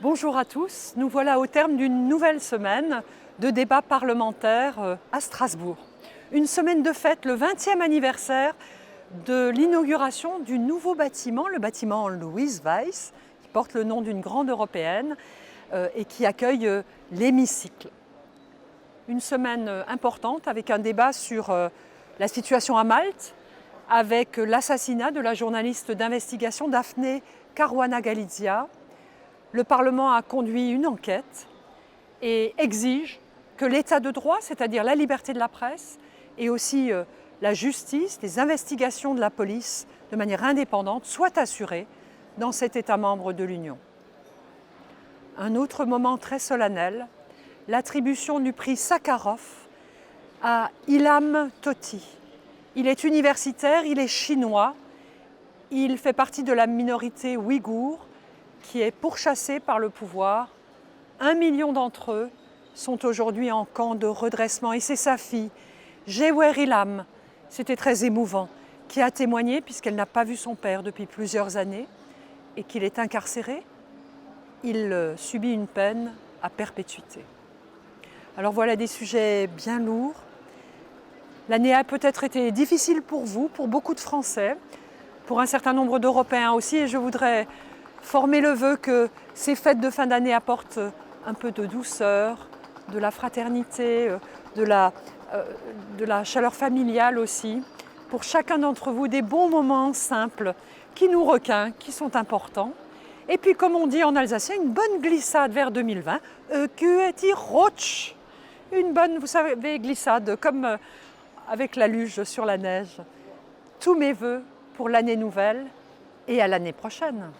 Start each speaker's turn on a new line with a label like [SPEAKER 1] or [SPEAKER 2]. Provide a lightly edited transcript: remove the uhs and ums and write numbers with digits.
[SPEAKER 1] Bonjour à tous, nous voilà au terme d'une nouvelle semaine de débats parlementaires à Strasbourg. Une semaine de fête, le 20e anniversaire de l'inauguration du nouveau bâtiment, le bâtiment Louise Weiss, qui porte le nom d'une grande européenne et qui accueille l'hémicycle. Une semaine importante avec un débat sur la situation à Malte, avec l'assassinat de la journaliste d'investigation Daphne Caruana Galizia. Le Parlement a conduit une enquête et exige que l'état de droit, c'est-à-dire la liberté de la presse et aussi la justice, les investigations de la police de manière indépendante soient assurées dans cet État membre de l'Union. Un autre moment très solennel, l'attribution du prix Sakharov à Ilham Tohti. Il est universitaire, il est chinois, il fait partie de la minorité ouïghour qui est pourchassée par le pouvoir. 1 million d'entre eux sont aujourd'hui en camp de redressement et c'est sa fille, Gewer Ilham, c'était très émouvant, qui a témoigné puisqu'elle n'a pas vu son père depuis plusieurs années et qu'il est incarcéré. Il subit une peine à perpétuité. Alors voilà des sujets bien lourds. L'année a peut-être été difficile pour vous, pour beaucoup de Français, pour un certain nombre d'Européens aussi, et je voudrais former le vœu que ces fêtes de fin d'année apportent un peu de douceur, de la fraternité, de la chaleur familiale aussi. Pour chacun d'entre vous, des bons moments simples qui nous requinquent, qui sont importants. Et puis, comme on dit en alsacien, une bonne glissade vers 2020. Kueti Rotsch. Une bonne, vous savez, glissade, comme avec la luge sur la neige. Tous mes vœux pour l'année nouvelle et à l'année prochaine.